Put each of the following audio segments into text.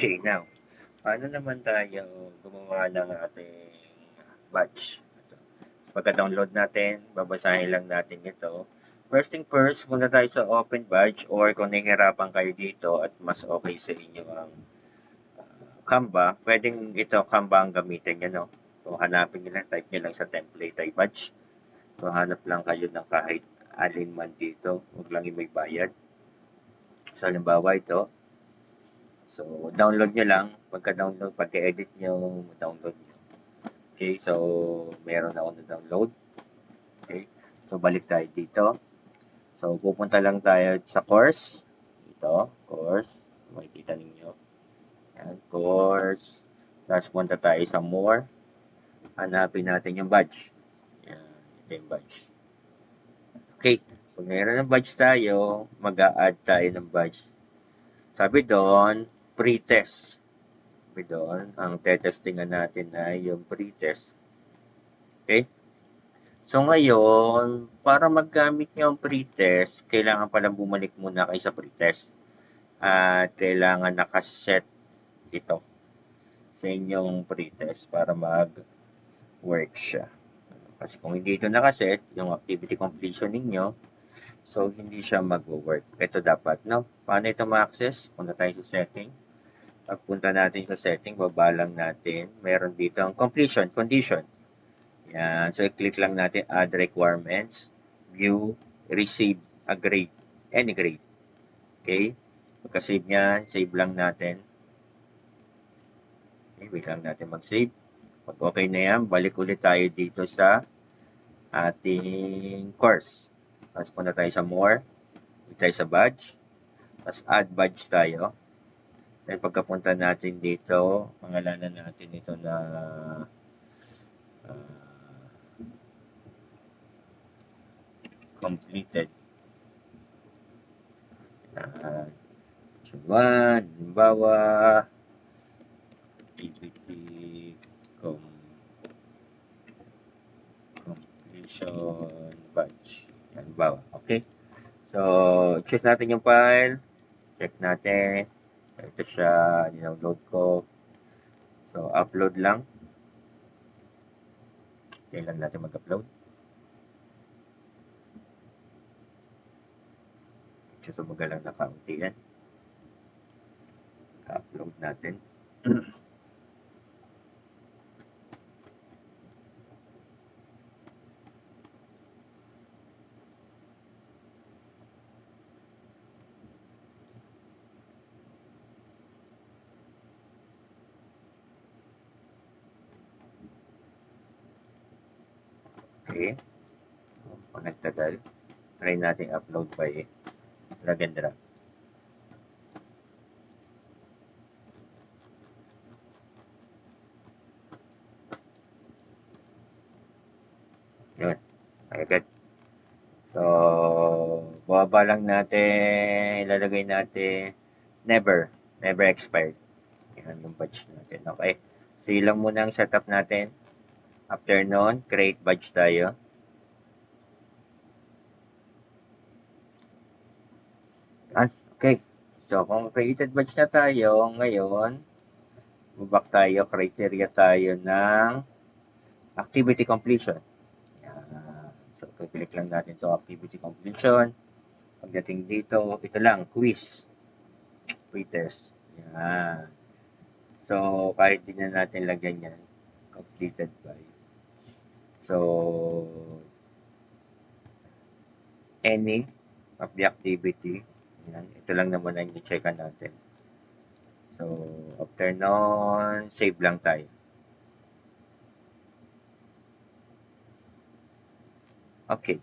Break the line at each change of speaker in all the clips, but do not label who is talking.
Okay, now, paano naman tayo gumawa ng ating batch? Ito. Pagka-download natin, babasahin lang natin ito. First thing first, muna tayo sa Open Badge or kung nahihirapan kayo dito at mas okay sa inyo ang Canva, pwedeng ito Canva ang gamitin nyo, no? So, hanapin nyo lang, type nyo lang sa template type badge. So, hanap lang kayo ng kahit alin man dito. Huwag lang yung may bayad. So, halimbawa ito. So, download nyo lang. Pagka-download, pagka-edit nyo, download nyo. Okay, so, meron ako na download. Okay, so, balik tayo dito. So, pupunta lang tayo sa course. Ito, course. Makikita ninyo. Yan, course. Tapos, punta tayo sa more. Hanapin natin yung badge. Yan, ito yung badge. Okay, pag mayroon ng badge tayo, mag-a-add tayo ng badge. Sabi doon, pre-test. Sabi doon, ang tetestingan natin ay yung pre-test. Okay? So ngayon, para maggamit nyo ang pre-test, kailangan palang bumalik muna kayo sa pre-test. At kailangan nakaset ito sa inyong pre-test para mag-work siya. Kasi kung hindi ito nakaset, yung activity completion ninyo, so hindi siya mag-work. Ito dapat, no? Paano ito ma-access? Punta tayo sa setting. Pagpunta natin sa setting, baba lang natin. Meron dito ang completion condition. Yan. So, i-click lang natin add requirements, view, receive a grade, any grade. Okay? Pagka-save yan, save lang natin. Okay, wait lang natin mag-save. Pag okay na yan, balik ulit tayo dito sa ating course. Tapos punta tayo sa more, dito tayo sa badge, tapos add badge tayo. Then pagkapunta natin dito, pangalanan natin ito na uh, completed. One, halimbawa, activity completion batch. Yan, halimbawa. Okay? So, choose natin yung file. Check natin. Ito siya, download ko. So, upload lang. Kailan natin mag-upload. Susubugan lang na kaunti yan. Upload natin. Okay. Kung nagtagal, try natin upload by drag and drop. Yun. Agad. So, baba lang natin, ilalagay natin, never expired. Yan yung badge natin. Okay. So, yun lang muna ang setup natin. After nun, create badge tayo. Okay. So, kung created badge na tayo, ngayon, babak tayo, criteria tayo ng activity completion. Yan. So, click lang natin to activity completion. Pagdating dito, ito lang, quiz. Pre-test. Yan. So, kahit din na natin lagyan yan, completed by. So, any of the activity. Yan. Ito lang naman ang i-checkan natin. So, after nun, save lang tayo. Okay.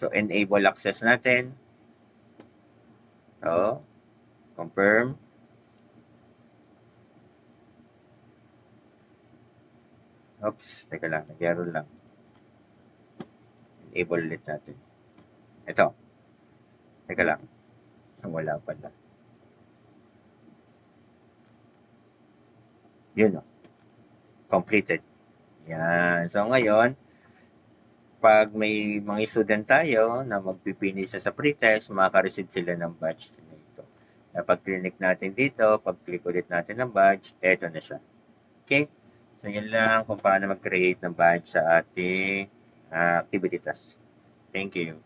So, enable access natin. So, confirm. Oops, teka lang, nag-error lang. Enable ulit natin. Ito. Teka lang. Wala pala. Yun o. Completed. Yan. So, ngayon, pag may mga student tayo na magpipinish sa pre-test, makaka-receive sila ng badge na ito. Pag-click natin dito, pag-click ulit natin ng badge, eto na siya. Okay? So, yun lang kung paano mag-create ng badge sa ating activity task. Thank you.